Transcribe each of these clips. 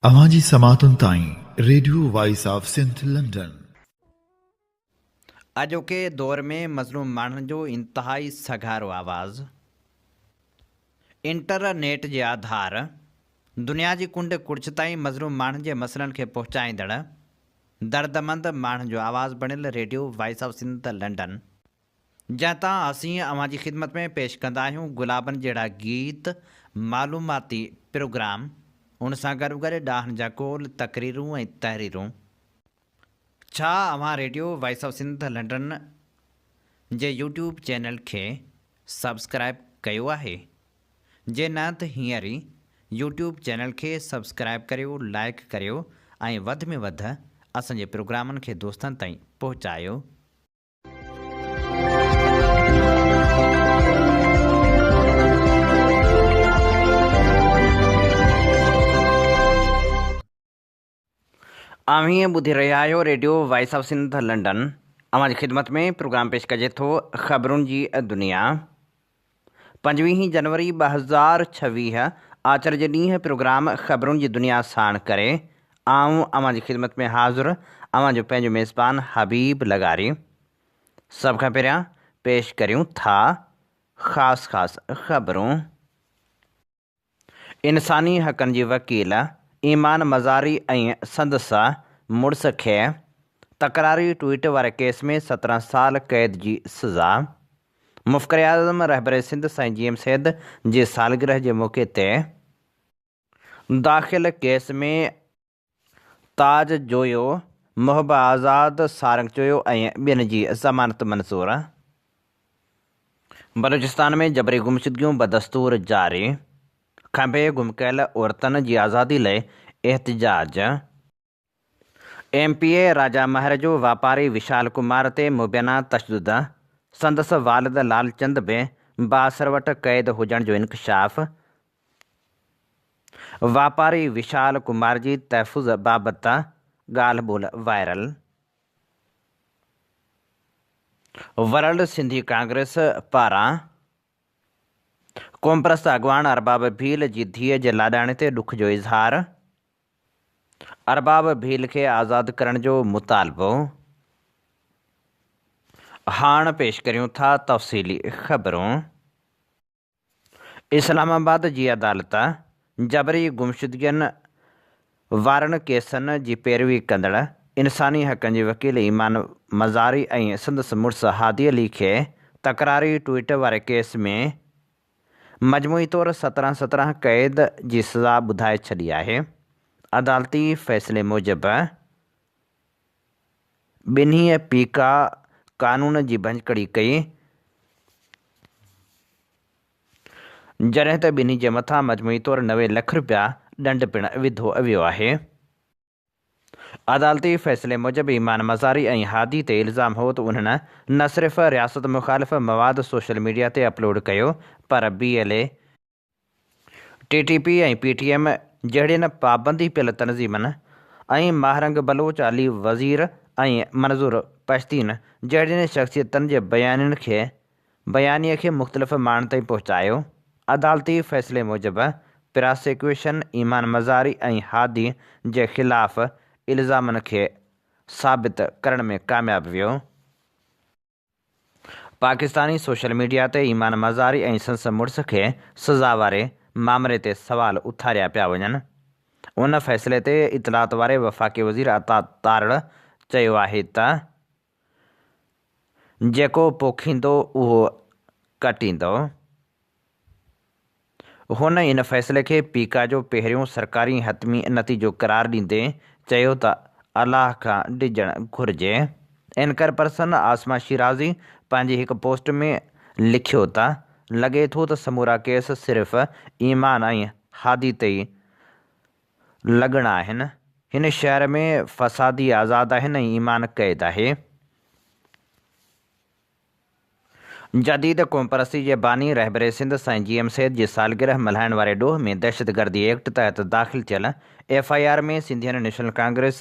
अवांजी समातुन ताईं radio voice of Sindh London. अॼोके दौर में मज़लूम माण्हुनि जो इंतिहाई सघारो आवाज़ इंटरनेट जे आधार दुनिया जी कुंड कुड़च ताईं मज़लूम माण्हुनि जे मसइलनि खे पहुचाईंदड़ दर्दमंद माण्हुनि जो आवाज़ बणियल radio voice of Sindh London, जंहिं असीं अवां जी ख़िदमत में पेश कंदा आहियूं गुलाबनि जहिड़ा गीत, मालूमाती प्रोग्राम, उन सां गॾु ॾाहनि जा कोल, तकरीरूं ऐं तहरीरूं। छा अवां radio voice of Sindh London जे यूट्यूब चैनल खे सब्सक्राइब कयो आहे? जे न त हींअर ई यूट्यूब चैनल खे सब्सक्राइब करियो, लाइक करियो ऐं वधि में वधि असांजे प्रोग्रामनि खे दोस्तनि ताईं पहुचायो। अवीं ॿुधी रहिया आहियो radio voice of Sindh London. अवां जी ख़िदमत में प्रोग्राम पेश कजे थो ख़बरुनि जी दुनिया। 25 जनवरी 2026 आचर जे ॾींहुं प्रोग्राम ख़बरुनि जी दुनिया साण करे आऊं अवां जी ख़िदमत में हाज़िर अवां जो पंहिंजो मेज़बान हबीब लगारी। सभ खां पहिरियां पेश करियूं था ख़ासि ख़बरूं। इंसानी हक़नि जी वकील ईमान मज़ारी ऐं संदसि मुड़ुस खे तकरारी ट्वीट वारे केस में 17 साल क़ैद जी सज़ा। मुफ़्कर आज़म रहबर सिंध साईं जी एम सैद जी सालगिरह जे मौक़े ते दाख़िल केस में ताज जोयो, मुहब आज़ाद सारंग चोयो ऐं ॿियनि जी ज़मानत मंज़ूर। बलूचिस्तान में जबरी गुमशुदगियूं बदस्तूर जारी। खंभे गुम कयल औरतुनि जी आज़ादी लाइ एहतिजाज। MPA राजा महर जो वापारी विशाल कुमार ते मुबैना तशदुद। संदसि वालिद लालचंद बि बासर वटि क़ैद हुजण जो इंकशाफ। वापारी विशाल कुमार जी तहफ़ुज़ बाबति ॻाल्हि ॿोल वायरल। वर्ल्ड सिंधी कांग्रेस पारां क़ौमप्रस्त अॻवान अरबाब भील जी धीअ जे लाॾाणे ते ॾुख जो इज़हार। अरबाब भील खे आज़ादु करण जो मुतालबो। हाणे पेश करियूं था तफ़सीली ख़बरूं। इस्लामाबाद जी अदालत जबरी गुमशुदगियुनि वारनि केसनि जी पैरवी कंदड़ इंसानी हक़नि जी वकील ईमान मज़ारी ऐं संदसि मुड़ुस हादी अली खे तकरारी ट्वीट वारे केस में मजमूई तौरु 17 क़ैद जी सज़ा ॿुधाए छॾी आहे। अदालती फ़ैसिले मूजिबि ॿिन्ही पीका कानून जी भञकड़ी कई, जॾहिं त ॿिन्ही जे मथां मजमूई तौरु 90 लख रुपया ॾंड पिणु विधो वियो आहे। अदालती फ़ैसिले मूजिबि ईमान मज़ारी ऐं हादी ते इल्ज़ाम हो त उन्हनि न सिर्फ़ु रियासत मुख़ालिफ़ मवाद सोशल मीडिया ते अपलोड कयो, पर BLA, TTP ऐं PTM जहिड़ियुनि पाबंदी पियल तनज़ीमनि ऐं महारंग बलोच अली वज़ीर ऐं मंज़ूर पश्तीन जहिड़ियुनि शख़्सियतनि जे बयानीअ खे मुख़्तलिफ़ माण्हुनि ताईं पहुचायो। अदालती फ़ैसिले मूजिबि प्रोसिक्यूशन ईमान मज़ारी ऐं हादी जे ख़िलाफ़ इल्ज़ामनि खे साबित करण में कामयाबु वियो। पाकिस्तानी सोशल मीडिया ते ईमान मज़ारी ऐं संदसि मुड़ुस खे सज़ा वारे मामले ते सवाल उथारिया पिया वञनि। उन फ़ैसिले ते इतलात वारे वफ़ाक़ी वज़ीर अता तारड़ चयो आहे त जेको पोखींदो उहो कटींदो। हुन इन फ़ैसिले खे पीका जो पहिरियों सरकारी हतमी नतीजो क़रार ॾींदे चयो त अलाह खां डिॼणु घुरिजे। एंकर पर्सन आसमा शिराज़ी पंहिंजी हिकु पोस्ट में लिखियो त लॻे थो त समूरा केस सिर्फ़ु ईमान ऐं हादी ते ई लॻणा आहिनि। हिन शहर में फ़सादी आज़ादु आहिनि ऐं ईमान क़ैद आहे। जदीद क़ौम परस्ती जे बानी रहबरे सिंध साईं GM सैद जी सालगिरह मल्हाइण वारे ॾोह में दहशतगर्दी एक्ट तहत दाख़िल थियल FIR में सिंधियन नेशनल कांग्रेस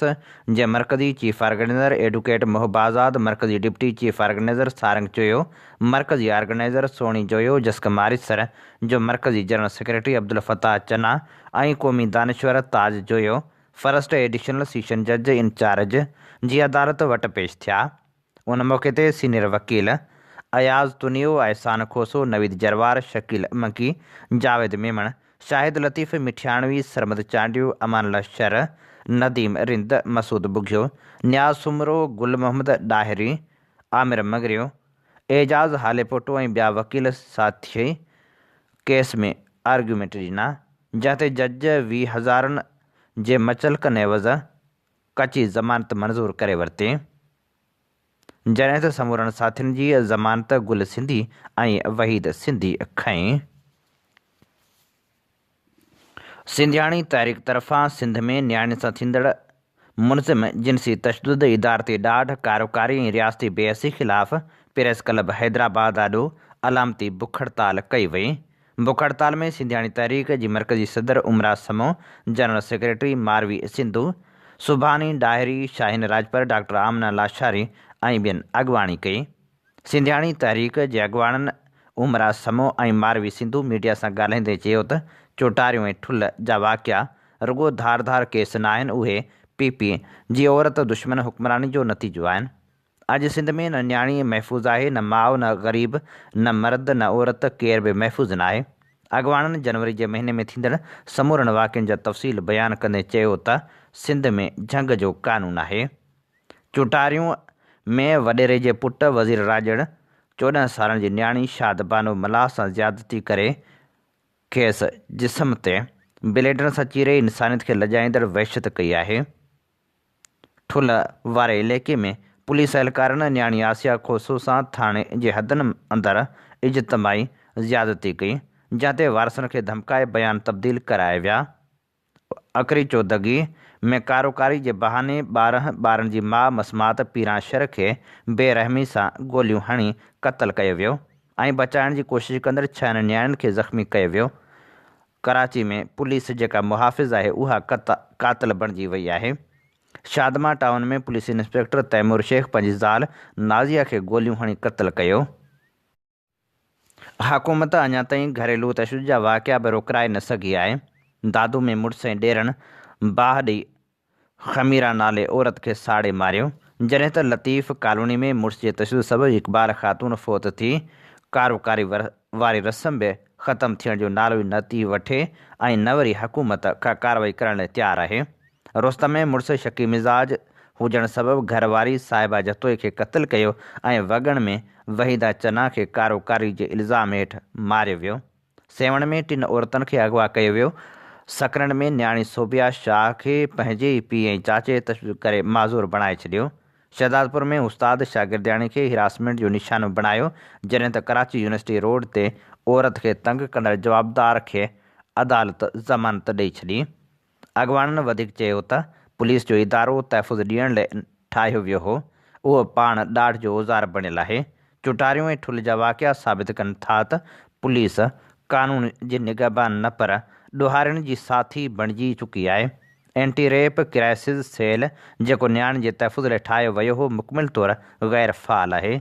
जे मरकज़ी chief organiser advocate Mohab Azad, मरकज़ी deputy chief organiser Sarang Choyo, मरकज़ी ऑर्गेनाइज़र सोणी जोयो, जस्क मारिसर जो मरकज़ी जनरल सेक्रेटरी अब्दुल फताह चन्ना ऐं क़ौमी दानिश्वर ताज जोयो फर्स्ट एडिशनल सेशन जज इंचार्ज जी अदालत वटि पेश थिया। उन मौक़े ते सीनियर वकील अयाज़ तुनियो, एहसान खोसो, नवीद जरवार, शकील मकी, जावेद मेमण, शाहिद लतीफ़ मिठियाणवी, सरमद चांडियो, अमान लश्कर, नदीम रिंद, मसूद बुघियो, न्याज़ सुमरो, गुल मोहम्मद डाहिरी, आमिर मगरियो, एजाज़ हालेपोटो ऐं ॿिया वकील साथी केस में आर्ग्यूमेंट ॾिना, जंहिं ते जज 20,000 जे मचलक नेवज़ कची ज़मानत मंज़ूर करे वरिती, जॾहिं त समूरनि साथियुनि जी ज़मानत गुल सिंधी ऐं वहीद सिंधी खईं। सिंधियाणी तहरीक तरफ़ां सिंध में नियाणी सां थींदड़ मुनज़िम जिनसी तशदुद, इदारती ॾाढ, कारोकारी ऐं रियासती बेअसी ख़िलाफ़ प्रेस क्लब हैदराबाद आॾो अलामती बुख हड़ताल कई वई। बुख हड़ताल में सिंधियाणी तहरीक जी मरकज़ी सदर उमरा समो, जनरल सेक्रेटरी मारवी सिंधु, सुभानी डाहिरी, शाहीन राजपर, डॉक्टर आमना लाशारी ऐं ॿियनि अॻुवाणी कई। सिंधियाणी तहरीक जे अॻुवाणनि उमरा समो ऐं मारवी सिंधु मीडिया सां ॻाल्हाईंदे चयो त चोटारियूं ऐं ठुल जा वाक़िया रुॻो धार केस न आहिनि, उहे PP जी औरत दुश्मन हुक्मरानी जो नतीजो आहिनि। अॼु सिंध में न नियाणी महफ़ूज़ आहे, न माउ, न ग़रीब, न मर्द, न औरत, केर बि महफ़ूज़ न आहे। अॻुवाणनि जनवरी जे महीने में थींदड़ समूरनि वाक़िअनि जा तफ़सील बयानु कंदे चयो त सिंध में झंग जो कानून आहे। चोटारियूं में वॾेरे जे पुटु वज़ीर राजड़ 14 सालनि जी नियाणी शाद बानो मलाह सां ज़्यादती करे खेसि जिस्म ते ब्लेडनि सां चीरे इंसानियत खे लॼाईंदड़ वहशत कई आहे। ठुल वारे इलाइक़े में पुलिस एहलकारनि नियाणी आसिया खोसो सां थाणे जे हदनि अंदरि इज्तमाही ज़्यादती कई, जंहिं ते वारसनि खे धमकाए बयान तब्दील कराए विया। अकरी चौदगी में कारोकारी जे बहाने 12 ॿारनि जी माउ मसमात पीरांशर खे बेरहमी सां गोलियूं हणी क़तल कयो वियो ऐं बचाइण जी कोशिशि कंदड़ 6 नियाणियुनि खे ज़ख़्मी कयो वियो। कराची में पुलिस जेका मुहाफ़िज़ आहे उहा कातिल बणिजी वई आहे। शादमा टाउन में पुलिस इंस्पेक्टर तैमूर शेख पंहिंजी ज़ाल नाज़िया खे गोलियूं हणी क़तल कयो। हुकूमत अञा ताईं घरेलू तशदुद जा वाक़िआ बि रोकराए न सघी आहे। दादू में मुड़ुस ऐं ॾेरनि बाह ॾेई ख़मीरा नाले औरत खे साड़े मारियो, जॾहिं त लतीफ़ कॉलोनी में मुड़ुस जे तशदुद सबबि इक़बाल ख़ातून फ़ौत थी। कारोकारी वारी रस्म बि ख़तमु थियण जो नालो ई न थी वठे ऐं न वरी हुकूमत का कार्रवाई करण लाइ तयारु आहे। रोस्तम में मुड़ुस शकी मिज़ाज हुजण सबबि घरवारी साहिबा जतोई खे क़तलु कयो ऐं वॻण में वहीदा चन्ना खे कारोकारी जे इल्ज़ाम हेठि मारियो वियो। सेवण में 3 औरतुनि खे अगवा कयो वियो। सकरन में नियाणी सोबिया शाह खे पंहिंजे ई पीउ ऐं चाचे तशदुद करे माज़ूर बणाए छॾियो। शहदादपुर में उस्ताद शागिर्दियाणी खे हिरासमेंट जो निशानो बणायो, जॾहिं त कराची यूनिवर्सिटी रोड ते औरत खे तंग कंदड़ जवाबदार खे अदालत ज़मानत ॾेई छॾी। अॻुवाणनि वधीक चयो त पुलिस जो इदारो तहफ़ुज़ ॾियण लाइ ठाहियो वियो हो, उहो पाण ॾाढ जो औज़ार बणियल आहे। चुटारियूं ऐं ठुल जा वाक़िआ साबित कनि था त पुलिस कानून जी निगहबान न पर ॾोहारियुनि जी साथी बणिजी चुकी आहे। एंटी रेप क्राइसिस सेल जेको नियाणी जे तहफ़ुज़ लाइ ठाहियो वियो हो मुकमिल तौरु ग़ैर फ़ाल आहे।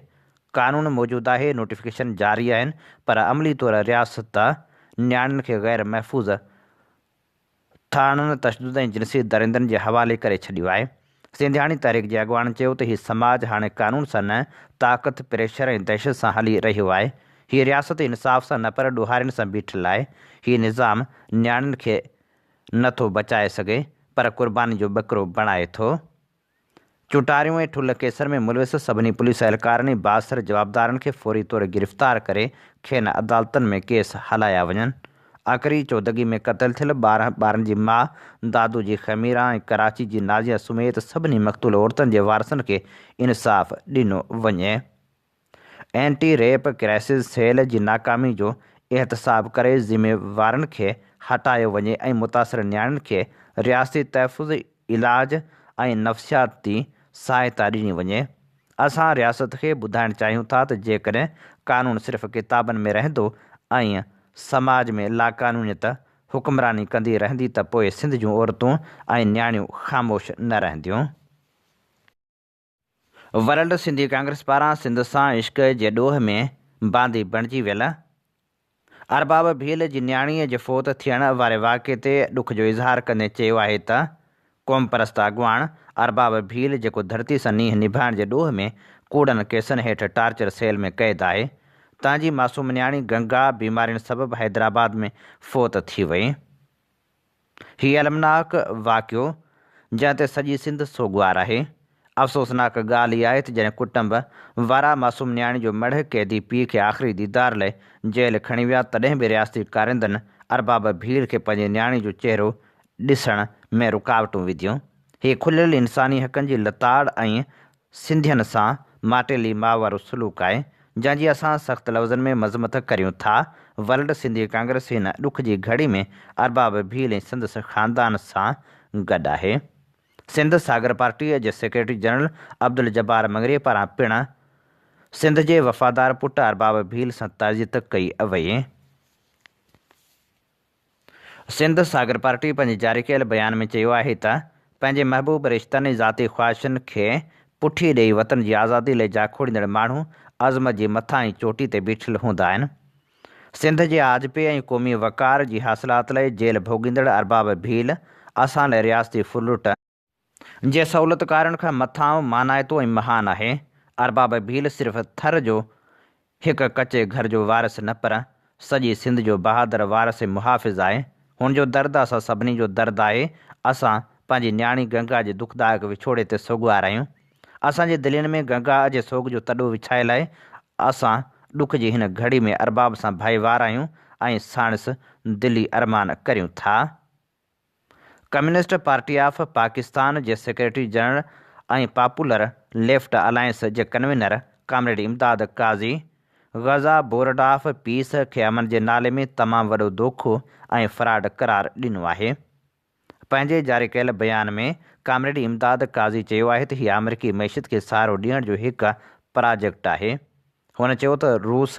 कानून मौजूदु आहे, नोटिफिकेशन जारी आहिनि, पर अमली तौरु रियासत नियाणियुनि खे ग़ैर महफ़ूज़ थाणनि तशदुद ऐं जिनसी दरिंदनि जे हवाले करे छॾियो आहे। सिंधियाणी तहरीक जे अॻुवाणनि चयो त हीउ समाज हाणे कानून सां न ताक़त, प्रेशर ऐं दहशत सां हली रहियो आहे। हीअ रियासत इंसाफ़ सां न पर ॾोहारियुनि सां बीठल आहे। हीअ निज़ाम नियाणियुनि खे नथो बचाए सघे पर क़ुर्बानी जो ॿकरो बणाए थो। चुटारियूं ऐं ठुल केसर में मुलविस सभिनी पुलिस एहलकारनि ऐं 62 जवाबदारनि खे फ़ौरी तौरु गिरफ़्तार करे खेनि अदालतुनि में केस हलाया वञनि। आख़िरी चौदगी में क़तल थियल 12 ॿारनि जी माउ दादू जी ख़मीरा ऐं कराची जी नाज़िया समेत सभिनी मक़तूल औरतुनि जे वारसनि खे इंसाफ़ ॾिनो वञे। एंटी रेप क्राइसिस सेल जी नाकामी जो एहतसाब करे ज़िम्मेवारनि खे हटायो वञे ऐं मुतासिर नियाणियुनि खे रियासती तहफ़ुज़, इलाज ऐं नफ़्सियाती सहायता ॾिनी वञे। असां रियासत खे ॿुधाइणु चाहियूं था त जेकॾहिं कानून सिर्फ़ु किताबनि में रहंदो ऐं समाज में लाक़ानूनियत हुक्मरानी कंदी रहंदी त पोइ सिंध जूं औरतूं ऐं नियाणियूं ख़ामोश न रहंदियूं। वर्ल्ड सिंधी कांग्रेस पारां सिंध सां इश्क जे ॾोह में बांदी बणिजी वियल अरबाब भील जी नियाणीअ जे फ़ौत थियण वारे वाक़े ते ॾुख जो इज़हार कंदे चयो आहे त क़ौम परस्त अॻुवाण अरबाब भील जेको धरती सां नींहं निभाइण जे ॾोह में कूड़नि केसनि हेठि टार्चर सेल में क़ैद आहे, तव्हांजी मासूम नियाणी गंगा बीमारियुनि सबबि हैदराबाद में फ़ौत थी वई। हीअ अलमनाक वाक़ियो जंहिं ते सॼी सिंध सोगवार आहे। अफ़सोसनाक ॻाल्हि इहा आहे त जॾहिं कुटुंब वारा मासूम नियाणी जो मढ़ क़ैदी पीउ खे आख़िरी दीदार लाइ जेल खणी विया, तॾहिं बि रियासती कारिंदनि अरबाब भील खे पंहिंजी नियाणी जो चहिरो ॾिसण में रुकावटूं विधियूं। हीअ खुलियल इंसानी हक़नि जी लताड़ ऐं सिंधियुनि सां माटेली माउ वारो सलूक आहे, जंहिंजी असां सख़्तु लफ़्ज़नि में मज़मत करियूं था। वर्ल्ड सिंधी कांग्रेस हिन ॾुख जी घड़ी में अरबाब भील ऐं संदसि ख़ानदान सां गॾु आहे। सिंध सागर पार्टीअ जे सेक्रेटरी जनरल अब्दुल जब्बार मंगरी पारां पिणु सिंध जे वफ़ादार पुटु अरबाब भील सां ताज़ियत कई वई। सिंध सागर पार्टी पंहिंजे जारी कयल बयान में चयो आहे त पंहिंजे महबूब रिश्तनि ज़ाती ख़्वाहिशनि खे पुठी ॾेई वतन जी आज़ादी लाइ जाखोड़ींदड़ माण्हू अज़मत जी मथां ई चोटी ते बीठल हूंदा आहिनि। सिंध जे आजपे ऐं क़ौमी वक़ार जी हासिलात लाइ जेल भोॻींदड़ अरबाब भील असां लाइ रियासती फुलुट जे सहूलियतकारनि खां मथां मानाइतो ऐं महान आहे। अरबाब भील सिर्फ़ु थर जो हिकु कचे घर जो वारिस न पर सॼी सिंध जो बहादुर वारिस मुहाफ़िज़ आहे। हुन जो दर्द असां सभिनी जो दर्द आहे। असां पंहिंजी नियाणी गंगा जे दुखदायक विछोड़े ते सोगवार आहियूं। असांजे दिलनि में गंगा जे सोग जो तॾो विछायल आहे। असां ॾुख जी हिन घड़ी में अरबाब सां भाईवार आहियूं ऐं साणसि दिली अरमान करियूं था। Communist party of Pakistan J secretary general ऐं पॉपुलर लेफ्ट अलायंस जे कन्वीनर कामरेड इमदाद काज़ी ग़ज़ा बोर्ड ऑफ पीस खे अमन जे नाले में तमामु वॾो धोखो ऐं फ्रॉड करार ॾिनो आहे। पंहिंजे जारी कयल बयान में कामरेड इमदाद काज़ी चयो आहे त हीअ अमरीकी मैशियत खे सहारो ॾियण जो हिकु प्रोजेक्ट आहे। हुन चयो त रूस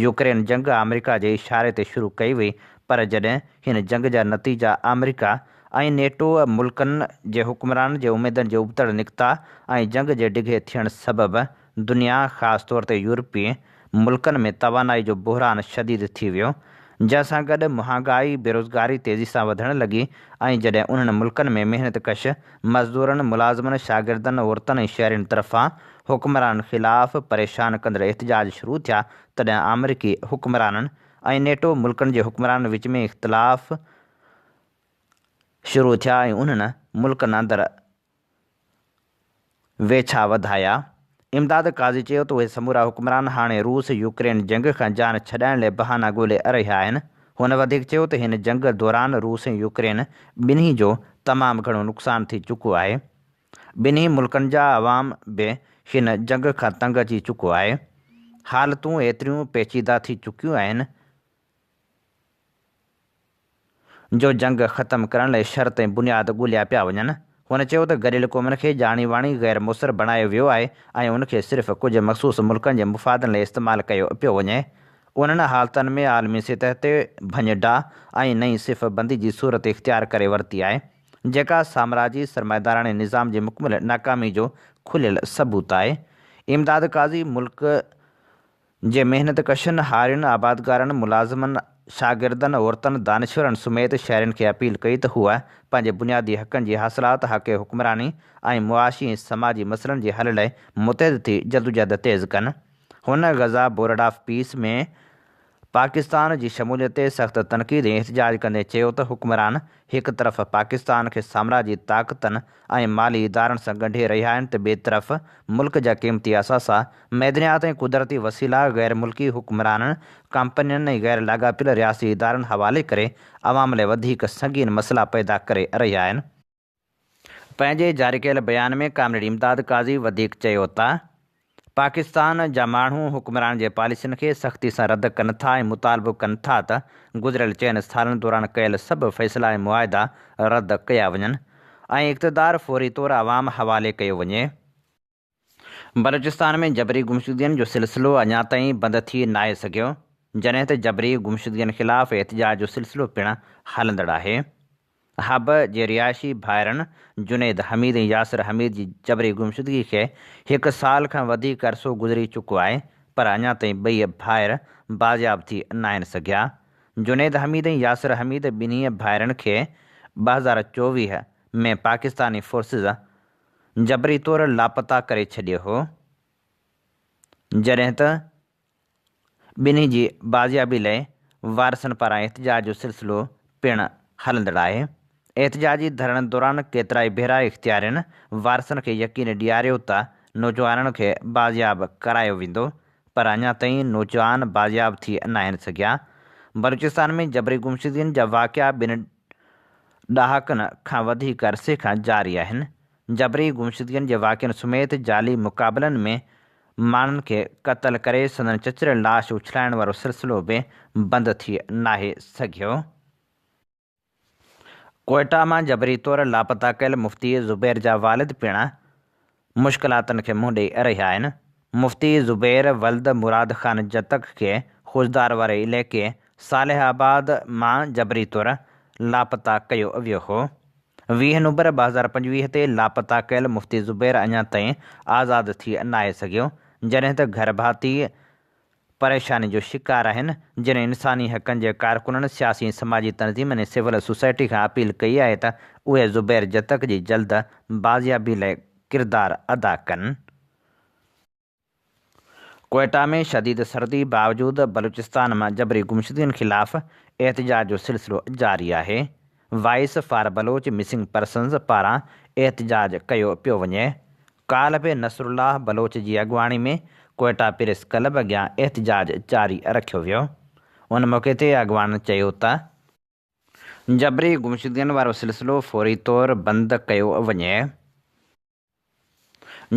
यूक्रेन जंग अमेरिका जे इशारे ते शुरू कई वई, पर जॾहिं हिन जंग जा नतीजा अमेरिका ऐं नेटो मुल्कनि जे हुक्मराननि जे उमेदनि जे उबतड़ निकिता ऐं जंग जे डिघे थियण सबबि दुनिया ख़ासि तौर ते यूरोपीय मुल्कनि में तवानाई जो बहिरान शदीद थी वियो, जंहिंसां गॾु महांगाई बेरोज़गारी तेज़ी सां वधणु लॻी ऐं जॾहिं उन्हनि मुल्कनि में महिनतकश मज़दूरनि मुलाज़िमनि शागिर्दनि औरतुनि ऐं शहरियुनि तरफ़ां हुक्मराननि ख़िलाफ़ु परेशान कंदड़ एहतजाज शुरू थिया, तॾहिं अमरीकी हुक्मराननि ऐं नेटो मुल्कनि जे हुक्मराननि विच में इख़्तिलाफ़ शुरू थिया ऐं उन्हनि मुल्कनि अंदरि वेछा वधाया। इमदाद काज़ी चयो त उहे समूरा हुक्मरान हाणे रूस यूक्रेन जंग खां जान छॾाइण लाइ बहाना ॻोल्हे रहिया आहिनि। हुन वधीक चयो त हिन जंग दौरान रूस ऐं यूक्रेन ॿिन्ही जो तमामु घणो नुक़सानु थी चुको आहे। ॿिन्ही मुल्कनि जा अवाम बि हिन जंग खां तंग अची चुको आहे। हालतूं एतिरियूं पेचीदा थी चुकियूं आहिनि जो जंग ख़तमु करण लाइ शर्त ऐं बुनियाद ॻोल्हिया पिया वञनि। हुन चयो त गॾियल क़ौमुनि खे ॼाणी वाणी ग़ैर मुसर बणायो वियो आहे ऐं उनखे सिर्फ़ु कुझु मख़सूस मुल्कनि जे मुफ़ादनि लाइ इस्तेमालु कयो पियो वञे। उन्हनि हालतुनि में आलमी सतह ते भञ-डाह ऐं नई सिफ़बंदी जी सूरत इख़्तियार करे वरिती आहे, जेका साम्राजी सरमाएदाराणे निज़ाम जी मुकमिल नाकामी जो खुलियल सबूत आहे। इमदाद काज़ी मुल्क जे महिनतकशनि हारियुनि आबादगारनि मुलाज़िमनि शागिर्दनि औरतुनि दानिश्वरनि समेत शहरियुनि खे अपील कई त हूअ पंहिंजे बुनियादी हक़नि जी हासिलात हक़ हुक्मरानी ऐं मुआशी ऐं समाजी मसइलनि जे हल लाइ मुतहद थी जदोजहद तेज़ कनि। हुन ग़ज़ा बोर्ड ऑफ पीस में पाकिस्तान जी शमूलियत ते सख़्तु तनक़ीद ऐं एहतजाज कंदे चयो त हुक्मरान हिकु तरफ़ पाकिस्तान खे साम्राजी ताक़तनि ऐं माली इदारनि सां ॻंढे रहिया आहिनि त ॿिए तरफ़ मुल्क जा क़ीमती असासा मैदनियात ऐं कुदरती वसीला ग़ैर मुल्की हुक्मराननि कंपनियुनि ऐं ग़ैर लाॻापियल रियासी इदारनि हवाले करे अवाम लाइ वधीक संगीन मसइला पैदा करे रहिया आहिनि। पंहिंजे जारी कयल बयान में कामरेड इमदाद काज़ी वधीक चयो त पाकिस्तान जा माण्हू हुक्मरान जे पॉलिसियुनि खे सख़्ती सां रद्द कनि था ऐं मुतालबो कनि था त गुज़िरियल 4 सालनि दौरान कयल सभु फ़ैसिला ऐं मुआहिदा रद्द कया वञनि ऐं इक़्तिदार फ़ौरी तौरु अवाम हवाले कयो वञे। बलूचिस्तान में जबरी गुमशुदगियुनि जो सिलसिलो अञा ताईं बंदि थी नाहे सघियो, जॾहिं त जबरी गुमशुदगियुनि ख़िलाफ़ एहतिजाज जो सिलसिलो पिणु हलंदड़ आहे। हब जे रिहाइशी भाइरनि जुनैद हमीद ऐं यासिर हमीद जी जबरी गुमशुदगी खे 1 साल खां वधीक अरसो गुज़री चुको आहे, पर अञा ताईं ॿई भाइर बाज़ियाब थी न आहिनि सघिया। जुनैद हमीद ऐं यासिर हमीद ॿिन्ही भाइरनि खे 2024 में पाकिस्तानी फोर्सिस जबरी तौरु लापता करे छॾियो हो, जॾहिं त ॿिन्ही जी बाज़ियाबी लाइ वारसनि पारां एहतिजाज जो सिलसिलो पिणु हलंदड़ आहे। एहतिजाजी धरणनि दौरान केतिराई भेरा इख़्तियारियुनि वारसनि खे यकीन ॾियारियो त नौजवाननि खे बाज़ियाब करायो वेंदो, पर अञा ताईं नौजवान बाज़ियाब थी न आहिनि सघिया। बलूचिस्तान में जबरी गुमशुदगियुनि जा वाक़िआ 2 ॾहाकनि खां वधीक अरसे खां जारी आहिनि। जबरी गुमशुदगियुनि जे वाक़िअनि समेत जाली मुक़ाबलनि में माण्हुनि खे क़तल करे संदनि चचिरियल लाश उछलाइण वारो सिलसिलो बि बंदि थी नाहे सघियो। कोयटा मां जबरी तौरु लापता कयल मुफ़्ती ज़ुबैर जा वालिद पिणु मुश्किलातुनि खे मुंहुं ॾेई रहिया आहिनि। मुफ़्ती ज़ुबैर वल्द मुराद ख़ान जतक खे खुशदार वारे इलाइक़े सालेहाबाद मां जबरी तौरु लापता कयो वियो हो। 20 नवंबर 2025 ते लापता कयल मुफ़्ती ज़ुबैर अञा ताईं आज़ादु थी नाहे सघियो, जॾहिं त घर भाती परेशानी जो शिकार आहिनि, जिन इंसानी हक़नि जे कारकुननि सियासी समाजी तनज़ीमनि ऐं सिविल सोसाइटी खां अपील कई आहे त उहे ज़ुबैर जतक जी जल्द बाज़ियाबी लाइ किरदारु अदा कनि। कोयटा में शदीद सर्दी बावजूदि बलूचिस्तान मां जबरी गुमशुदगियुनि ख़िलाफ़ एहतिजाज जो सिलसिलो जारी आहे। Voice for Baloch missing persons पारां एहतिजाज कयो पियो वञे। काल्ह बि नसरुल्लाह बलोच जी अॻुवाणी में कोयटा प्रेस क्लब अॻियां एहतिजाज जारी रखियो वियो। उन मौक़े ते अॻुवाणनि चयो त जबरी गुमशुदगियुनि वारो सिलसिलो फ़ौरी तौरु बंदि कयो वञे।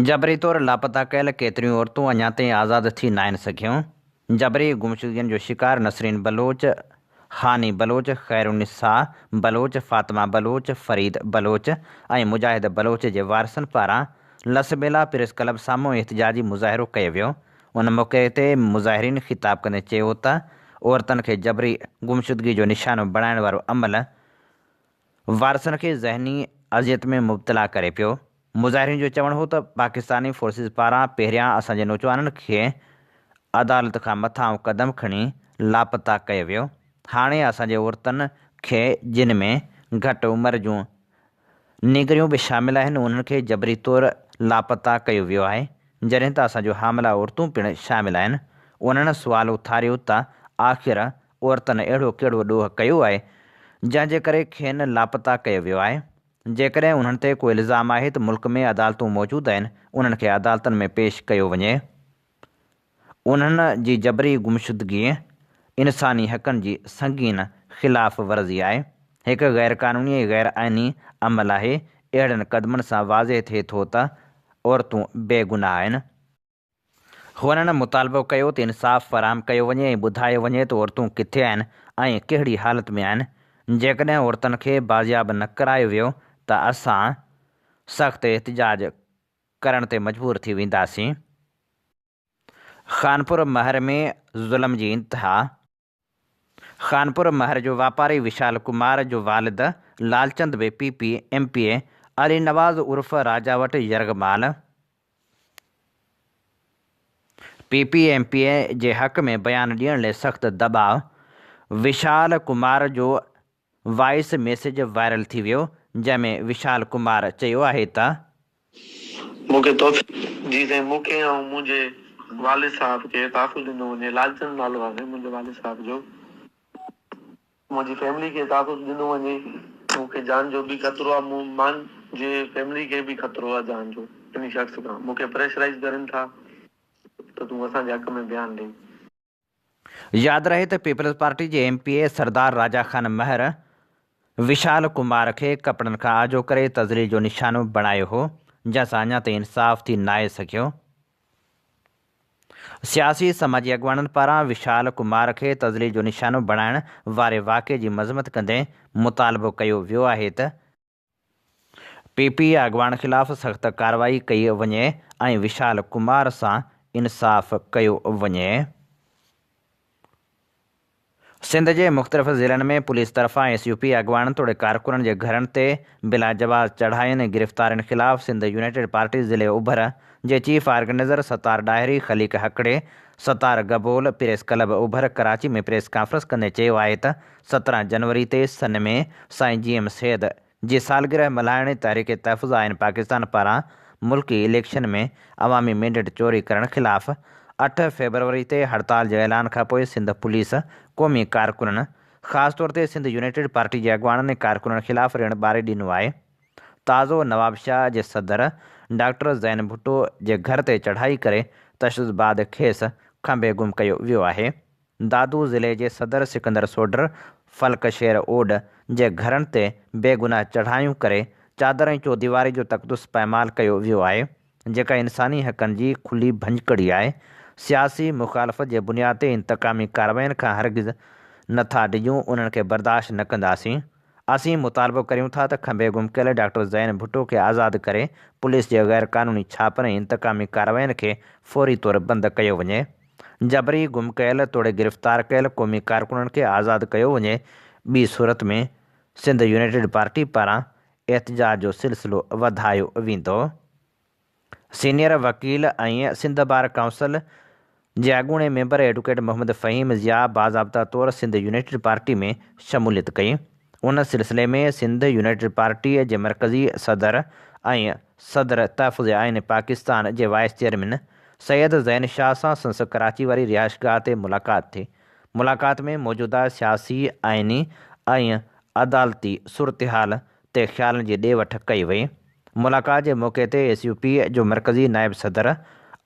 जबरी तौरु लापता कयल केतिरियूं औरतूं अञा ताईं आज़ादु थी न आहिनि सघियूं। जबरी गुमशुदगियुनि जो शिकार नसरीन बलोच, हानी बलोच, खैरुनिसा बलोच, फातिमा बलोच, फरीद बलोच ऐं मुजाहिद बलोच जे वारसनि पारां लसबेला प्रेस क्लब साम्हूं एहतिजाजी मुज़ाहिरो कयो वियो। उन मौक़े ते मुज़ाहिरीन ख़िताब कंदे चयो त औरतुनि खे जबरी गुमशुदगी जो निशानो बणाइण वारो अमल वारसनि खे ज़हनी अज़ियत में मुब्तला करे पियो। मुज़ाहिरीन जो चवणु हो त पाकिस्तानी फोर्सिस पारां पहिरियां असांजे नौजवाननि खे अदालत खां मथां क़दम खणी लापता कयो वियो। हाणे असांजे औरतुनि खे, जिन में घटि उमिरि जूं निगरियूं बि शामिल आहिनि, उन्हनि खे जबरी तौरु लापता कयो वियो आहे, जॾहिं त असांजो हामला औरतूं पिणु शामिल आहिनि। उन्हनि सुवालु उथारियो त आख़िर औरतुनि अहिड़ो कहिड़ो ॾोह कयो आहे जंहिंजे करे खेनि लापता कयो वियो आहे। जेकॾहिं उन्हनि ते को इल्ज़ाम आहे त मुल्क में अदालतूं मौजूदु आहिनि, उन्हनि खे अदालतुनि में पेश कयो वञे। उन्हनि जी जबरी गुमशुदगी इंसानी हक़नि जी संगीन ख़िलाफ़ वर्ज़ी आहे, हिकु ग़ैर क़ानूनी ऐं ग़ैर आइनी अमल आहे। अहिड़नि क़दमनि सां वाज़े थिए थो त औरतूं बेगुनाह आहिनि। हुननि मुतालबो कयो त इंसाफ़ फ़राहम कयो वञे ऐं ॿुधायो वञे त औरतूं किथे आहिनि ऐं कहिड़ी हालत में आहिनि। जेकॾहिं औरतुनि खे बाज़ियाब न करायो वियो त असां सख़्तु एहतिजाज करण ते मजबूर थी वेंदासीं। ख़ानपुर महर में ज़ुल्म जी इंतिहा। ख़ानपुर महर जो वापारी विशाल कुमार जो वालिद लालचंद बि PPMPA अली नवाज़ उर्फ़ राजा वटि यरगमाल PPMPA जे हक़ में बयानु ॾियण लाइ सख़्तु दबाव। विशाल कुमार जो वॉइस मैसेज वायरल थी वियो, जंहिंमें विशाल कुमार चयो आहे त मूंखे जी साईं, मूंखे ऐं मुंहिंजे वालिद साहब खे तहफ़ुज़ ॾिनो वञे। लालचंद नालो आहे मुंहिंजे वालिद साहब जो। मुंहिंजी फैमिली खे तहफ़ुज़ ॾिनो वञे। मूंखे जान जो बि ख़तरो आहे, मुंहिंजे फैमिली खे बि ख़तरो आहे जान जो। इन शख़्स खां मूंखे प्रेशराइज़ करनि था त तूं असांजे हक़ में बयानु ॾे। यादि रहे त पीपल्स पार्टी जे MPA सरदार राजा खान महर विशाल कुमार खे कपिड़नि खां आजो करे तज़लील जो निशानो बणायो हो, जंहिंसां अञा ताईं इंसाफ़ थी नाहे सघियो। सियासी समाजी अॻुवाननि पारां विशाल कुमार खे तज़लील जो निशानो बणाइण वारे वाक़े जी मज़म्मत कंदे मुतालबो कयो वियो आहे त PP अॻवान ख़िलाफ़ सख़्त कार्रवाई कई वञे ऐं विशाल कुमार सां इंसाफ़ कयो वञे। सिंध जे मुख़्तलिफ़ ज़िलनि में पुलिस तरफ़ां SUP अॻवान तोड़े कारकुननि जे घरनि ते बिला जवाज़ चढ़ाइनि गिरफ़्तारियुनि ख़िलाफ़ सिंध यूनाइटेड पार्टी ज़िले उभर जे चीफ ऑर्गेनाइज़र सतार डाहिरी, ख़लीक हकड़े, सतार गबोल प्रेस क्लब उभर कराची में प्रेस कॉन्फ्रेंस कंदे चयो आहे त 17 जनवरी ते सन में साईं GM सैद जी सालगिरह मल्हाइण तहरीक तहफ़ुज़ आइन पाकिस्तान पारां मुल्की इलेक्शन में अवामी मैंडेट चोरी करण ख़िलाफ़ 8 फरवरी ते हड़ताल जे ऐलान खां पोइ सिंध पुलिस क़ौमी कारकुननि ख़ासि तौर ते सिंध यूनाइटेड पार्टी जे अॻवाननि कारकुननि ख़िलाफ़ ऋण ॿारे ॾिनो आहे। ताज़ो नवाबशाह जे सदर डॉक्टर ज़ैन भुट्टो जे घर ते चढ़ाई करे तशद्दुद खेसि खंभे गुम कयो वियो आहे। दादू ज़िले जे सदर सिकंदर सोडर फलकशेर ओड जे घरनि ते बेगुनाह चढ़ायूं करे चादर ऐं चौदीवारी जो तक़दुस पायमाल कयो वियो आहे, जेका इंसानी हक़नि जी खुली भंजकड़ी आहे। सियासी मुखालफ़त जे बुनियाद ते इंतकामी कार्रवाइनि खां हरगिज़ नथा डिॼूं, उन्हनि खे बर्दाश्त न कंदासीं। असीं मुतालबो करियूं था त खंभे गुम कयल डॉक्टर ज़ैन भुट्टो खे आज़ादु करे पुलिस जे गैर कानूनी छापनि ऐं इंतकामी कार्रवाइनि खे फौरी तौर बंदि कयो वञे। जबरी गुम कयल तोड़े गिरफ़्तार कयल क़ौमी कारकुननि खे आज़ादु कयो वञे। ॿी सूरत में सिंध यूनाइटेड पार्टी पारां एहतजाज जो सिलसिलो वधायो वेंदो। सीनियर वकील ऐं सिंध बार काउंसिल जे अॻूणे मेंबर एडवोकेट मोहम्मद फ़हीम ज़िया बाज़ाब्ता तौर सिंध यूनाइटेड पार्टी में शमूलियत कई। उन सिलसिले में सिंध यूनाइटेड पार्टीअ जे मरकज़ी सदर ऐं सदर तहफ़ुज़ आइन पाकिस्तान जे वाइस चेयरमैन सैयद ज़ैन शाह सां संसद कराची वारी रिहाइशगाह ते मुलाक़ात थी। मुलाक़ात में मौजूदा सियासी, आइनी ऐं अदालती सूरतहाल ते ख़्यालनि जी ॾे वठ कई वई। मुलाक़ात जे मौक़े ते SUP जो मरकज़ी नायब सदर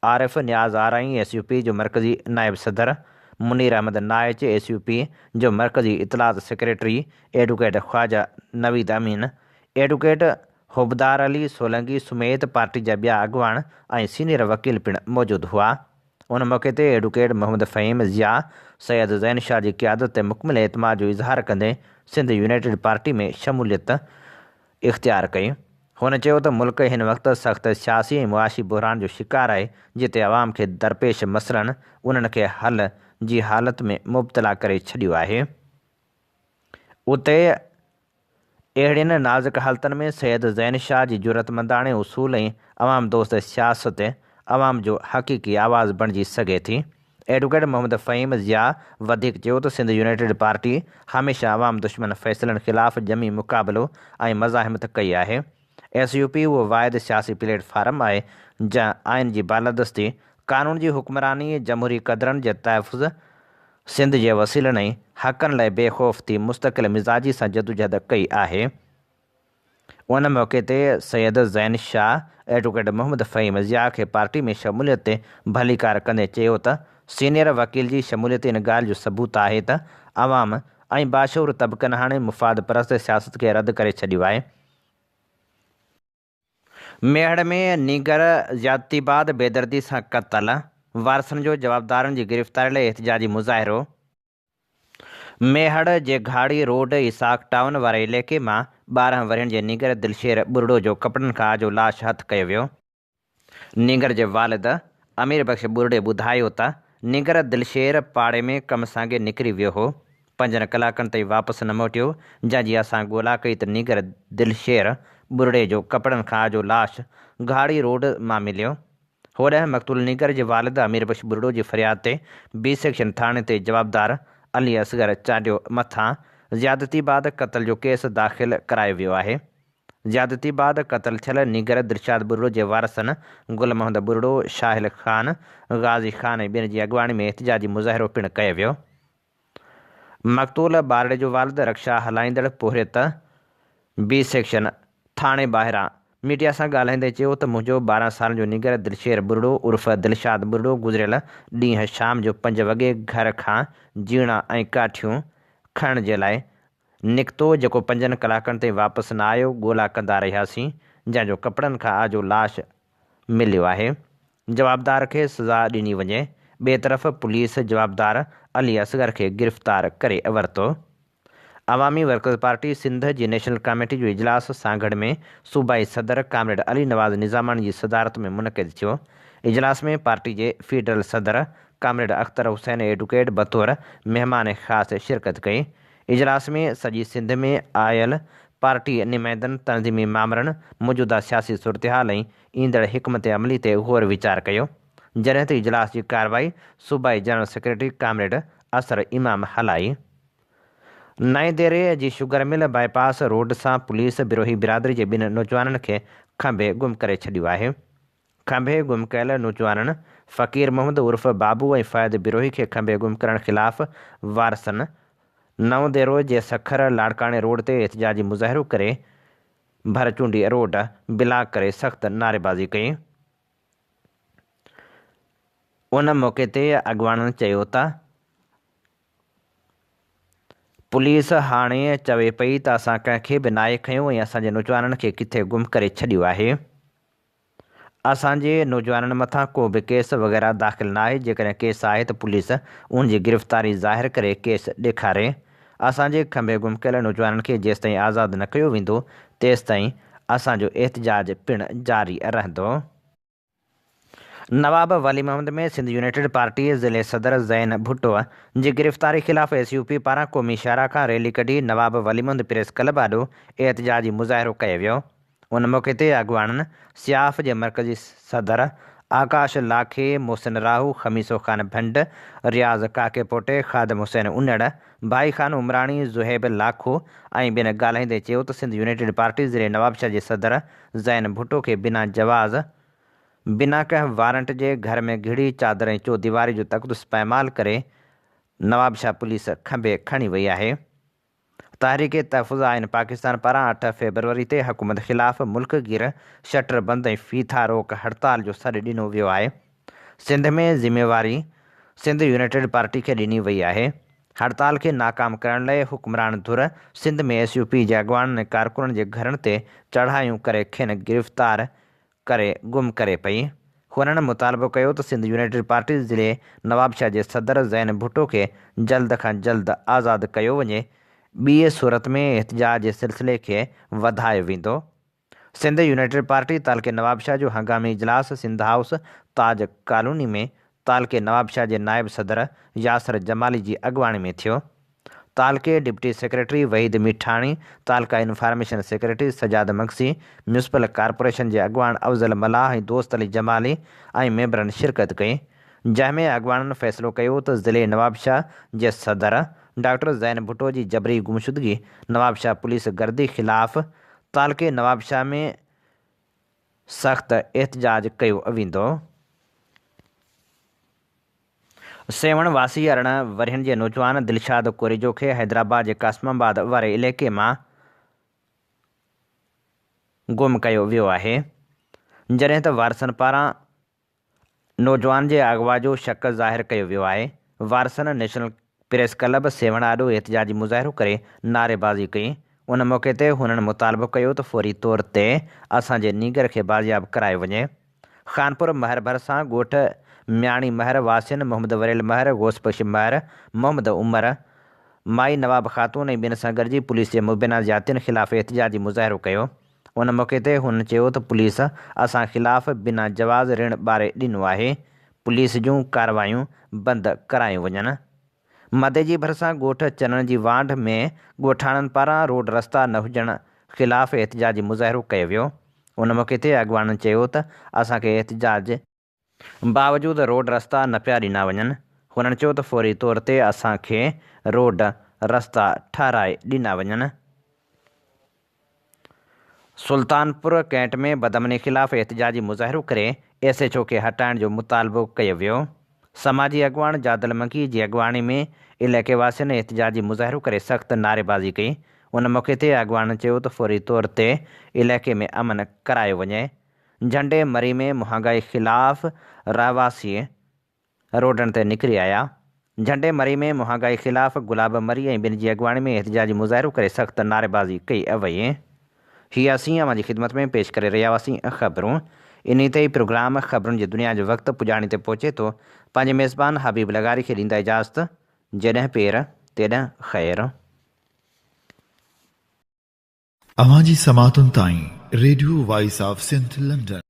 आरिफ नियाज़ आराई, SUP जो मरकज़ी नायब सदर मुनीर अहमद नाइच, SUP जो मरकज़ी इतलात सेक्रेटरी एडवोकेट ख्वाजा नवीद अमीन, एडवोकेट हुबदार अली सोलंगी समेत पार्टी जा ॿिया अॻवान ऐं सीनियर वकील पिणु मौजूदु हुआ। उन मौक़े ते एडवोकेट मोहम्मद फ़हीम ज़िया सैयद ज़ैन शाह जी क़यादत ते मुकमिल एतमाद जो इज़हार कंदे सिंध यूनाइटेड पार्टी में शमूलियत इख़्तियार कई। हुन चयो त मुल्क हिन वक़्तु सख़्त सियासी ऐं मुआशी बहरान जो शिकार आहे, जिते अवाम खे दरपेश मसइलनि उन्हनि खे हल जी हालत में मुब्तला करे छॾियो आहे। उते अहिड़ियुनि नाज़ुक हालतनि में सैयद ज़ैन शाह जी ज़रूरतमंदाणे उसूल ऐं अवाम दोस्त सियासत अवाम जो हक़ीक़ी आवाज़ बणिजी सघे थी। एडवोकेट मोहम्मद फ़हीम ज़िया वधीक चयो त सिंध यूनाइटेड पार्टी हमेशह अवाम दुश्मन फ़ैसिलनि ख़िलाफ़ जमी मुक़ाबिलो ऐं मज़ाहिमत कई आहे। SUP उहो वाहिद सियासी प्लेटफार्म आहे जंहिं आइन जी बालादस्ती, कानून जी हुक्मरानी, जमहूरी क़दरनि जे तहफ़ुज़, सिंध जे वसीलनि ऐं हक़नि लाइ बेखौफ़ थी मुस्तक़िल मिज़ाजी सां जदोजहद कई आहे। उन मौक़े ते सैयद ज़ैन शाह एडवोकेट मोहम्मद फ़हीम ज़िया खे पार्टी में शमूलियत ते भलीकार कंदे चयो त सीनियर वकील जी शमूलियत इन ॻाल्हि जो सबूत आहे त अवाम ऐं बाशऊर तबक़नि हाणे मुफ़ाद परस्त सियासत खे रद्द करे छॾियो आहे। मेहड़ में नीगर ज़्यादती बाद बेदर्दी सां क़तल, वारसनि जो जवाबदारनि जी गिरफ़्तारी लाइ एहतजाजी मुज़ाहिरो। मेहड़ जे घाड़ी रोड इसाक टाउन वारे इलाइक़े मां 12 वरहनि जे नीगर दिलशेर बुरड़ो जो कपड़नि खां आजो लाश हथु कयो वियो। नीगर जे वालिद अमीर बख़्श बुरड़े ॿुधायो त नीगर दिलशेर पाड़े में कम सां गॾु निकिरी वियो हो। 5 कलाकनि ताईं वापसि न मोटियो, जंहिंजी असां ॻोल्हा कई त नीगर दिलशेर बुरड़े जो कपड़नि खां आजो लाश घाड़ी रोड मां मिलियो। होॾांहुं मक़तूल नीगर जे वालिद अमीर बख़्श बुरड़ो जी फरियाद ते B सेक्शन थाणे ते जवाबदार अली असगर चाडियो मथां ज़्यादती बाद क़तल जो केस दाख़िल करायो वियो आहे। ज़्यादती बाद क़तल थियल नीगर दिलशाद बुरड़ो जे वारसनि गुल मोहम्मद बुरड़ो, शाहिल ख़ान, गाज़ी ख़ान ऐं ॿियनि जी अॻवानी में एहतजाजी मुज़ाहिरो पिणु कयो वियो। मक़तूल ॿारड़े जो वालिद रक्षा हलाईंदड़ पोहरियत B सेक्शन थाणे ॿाहिरां मीडिया सां ॻाल्हाईंदे चयो त मुंहिंजो 12 सालनि जो नीगर दिलशेर बुरड़ो उर्फ़ दिलशाद बुरड़ो गुज़िरियल ॾींहुं शाम जो 5 वॻे घर खां जीणा ऐं काठियूं खणण जे लाइ निकितो, जेको 5 कलाकनि ताईं वापसि न आयो। ॻोल्हा कंदा रहियासीं, जंहिंजो कपिड़नि खां आजो लाश मिलियो आहे। जवाबदार खे सज़ा ॾिनी वञे। ॿिए तरफ़ पुलिस जवाबदार अली असगर खे गिरफ़्तार करे वरितो। अवामी वर्कर्स पार्टी सिंध जी नेशनल कमेटी जो इजलास सांगड़ में सूबाई सदर कामरेड अली नवाज़ निज़ामानी जी सदारत में मुनक़िद थियो। इजलास में पार्टी के फेडरल सदर कामरेड अख्तर हुसैन एडवोकेट बतौर मेहमान ख़ास शिरकत कई। इजलास में सॼी सिंध में आयल पार्टी नुमाइंदनि तंज़ीमी मामरनि मौजूदा सियासी सूरत हाल ऐं ईंदड़ हिकमत अमली ते गौर वीचार कयो। जॾहिं त इजलास की कार्रवाई सूबाई जनरल सेक्रेटरी कामरेड असर इमाम हलाई। नए देरे जी शुगर मिल बाईपास रोड सां पुलिस बिरोही बिरादरी के ॿिनि नौजवाननि खे खंभे गुम करे छॾियो आहे। खंभे गुम कयल नौजवाननि फ़कीर मोहम्मद उर्फ़ बाबू ऐं फ़ैद बिरोही खे खंभे गुम करण ख़िलाफ़ वारसनि नव देरो जे सखर लाड़काणे रोड ते एहतजाजी मुज़ाहिरो करे भरचूंडी रोड ब्लॉक करे सख़्त नारेबाज़ी कई। उन मौक़े ते अॻवाननि चयो त पुलिस हाणे चवे पई त असां कंहिंखे बि नाहे खयो ऐं असांजे नौजवाननि खे किथे गुम करे छॾियो आहे। असांजे नौजवाननि मथां को बि केस वग़ैरह दाख़िल न आहे। जेकॾहिं केस आहे त पुलिस उन जी गिरफ़्तारी ज़ाहिर करे केस ॾेखारे। असांजे खंभे गुम कयल नौजवाननि खे जेसिताईं आज़ादु न कयो वेंदो तेसिताईं असांजो एहतजाज पिणु जारी रहंदो। नवाब वली मोहम्मद में सिंध यूनाइटेड पार्टी ज़िले सदर ज़ैन भुट्टो जी गिरफ़्तारी ख़िलाफ़ SUP पारां क़ौमी शाहरा खां रैली कढी नवाब वली मोहम्मद प्रेस क्लब आॾो एहतजाजी मुज़ाहिरो कयो वियो। उन मौक़े ते अॻवाननि सियाफ़ जे मरकज़ी सदर आकाश लाखे, मोहसिन राहू, खमीसो ख़ान भंड, रियाज़ काके पोटे, ख़ादम हुसैन उन्नड़, भाई ख़ान उमराणी, ज़ुहैब लाखो ऐं ॿिनि ॻाल्हाईंदे चयो त सिंध यूनाइटेड पार्टी ज़िले नवाबशाह जे सदर ज़ैन भुट्टो खे बिना जवाज़ बिना कंहिं वारंट जे घर में घिड़ी चादर ऐं चौदीवारी जो तक़दस पैमाल करे नवाबशाह पुलिस खंभे खणी वई आहे। तहरीक तहफ़ुज़ आइन पाकिस्तान पारां 8 फरवरी ते हुकूमत ख़िलाफ़ मुल्क गिर शटर बंदि ऐं फ़ीथा रोक हड़ताल जो सॾु ॾिनो वियो आहे। सिंध में ज़िम्मेवारी सिंध यूनाइटेड पार्टी खे ॾिनी वई आहे। हड़ताल खे नाकाम करण लाइ हुक्मरान धुर सिंध में SUP जे अॻवाननि ऐं कारकुननि जे घरनि ते चढ़ायूं करे खेनि गिरफ़्तार करे गुम करे पई। हुननि मुतालबो कयो त सिंध यूनाइटेड पार्टी ज़िले नवाबशाह जे सदर ज़ैन भुट्टो खे जल्द खां जल्द आज़ादु कयो वञे। ॿी सूरत में एहतजाज जे सिलसिले खे वधायो वेंदो। सिंध यूनाइटेड पार्टी तालके नवाबशाह जो हंगामी इजलास सिंध हाउस ताज कॉलोनी में तालके नवाबशाह जे नायब सदर यासर जमाली जी अॻवानी में थियो। तालके डिप्टी सेक्रेटरी वहीद मिठाणी, तालका information secretary Sajjad Maksi, municipal corporation जे अॻवान अफ़ज़ल मलाह ऐं दोस्त अली जमाली ऐं मेंबरनि शिरकत कई। जंहिंमें अॻवाननि फ़ैसिलो कयो त ज़िले नवाबशाह जे सदर डॉक्टर ज़ैन भुट्टो जी जबरी गुमशुदगी नवाबशाह पुलिस गर्दी ख़िलाफ़ तालके नवाबशाह में सख़्त एहतजाज कयो वेंदो। सेवण वासी 18 वरहनि जे नौजवान दिलशाद कोरेजो खे हैदराबाद जे कासमाबाद वारे इलाइक़े मां गुम कयो वियो आहे। जॾहिं त वारसनि पारां नौजवान जे अगवा जो शक ज़ाहिर कयो वियो आहे। वारसनि नेशनल प्रेस क्लब सेवण आॾो एहतजाजी मुज़ाहिरो करे नारेबाज़ी कई। उन मौक़े ते हुननि मुतालबो कयो त फ़ौरी तौर ते असांजे नीगर खे बाज़ियाब करायो वञे। ख़ानपुर महर भरिसां ॻोठ म्याणी महर वासिन मोहम्मद वरेल महर, गोसबख़्श महर, मोहम्मद उमर, माई नवाब ख़ातून ऐं ॿिनि सां गॾिजी पुलिस जे मुबैना ज़्यादतियुनि ख़िलाफ़ एहतजाजी मुज़ाहिरो कयो। उन मौक़े ते हुननि चयो त पुलिस असां ख़िलाफ़ बिना जवाज़ ऋण ॿारे ॾिनो आहे। पुलिस जूं कार्रवायूं बंदि करायूं वञनि। मदे जी भरिसां ॻोठ चननि जी वांढ में ॻोठाणनि पारां रोड रस्ता न हुजण ख़िलाफ़ एहतजाजी मुज़ाहिरो कयो वियो। उन मौक़े ते अॻवाननि चयो त असांखे एहतजाज बावजूदि रोड रस्ता न पिया ॾिना वञनि। हुननि चयो त फ़ौरी तौर ते असांखे रोड रस्ता ठाराए ॾिना वञनि। सुल्तानपुर कैंट में बदअमनी ख़िलाफ़ एहतजाजी मुज़ाहिरो करे SHO खे हटाइण जो मुतालबो कयो वियो। समाजी अॻवान जादल मंकी जी अॻवानी में इलाइक़े वासियुनि एहतजाजी मुज़ाहिरो करे सख़्त नारेबाज़ी कई। उन मौक़े ते अॻवाननि चयो त फ़ौरी तौर ते इलाइक़े में अमन करायो वञे। झंडे मरी में महांगाई ख़िलाफ़ रहवासी रोडनि ते निकिरी आया। झंडे मरी में महांगाई ख़िलाफ़ गुलाब मरी ऐं ॿिनि जी अॻवानी में एहतजाजी मुज़ाहिरो करे सख़्त नारेबाज़ी कई वई। हीअ असीं अवां जी ख़िदमत में पेश करे रहिया हुआसीं ख़बरूं। इन ते ई प्रोग्राम ख़बरुनि जी दुनिया जो वक़्तु पुॼाणी ते पहुचे थो। पंहिंजे मेज़बान हबीब लगारी खे ॾींदा इजाज़त। जॾहिं पेर तेॾहिं ख़ैरु। अवां जी समातुनि ताईं radio voice of Sindh London.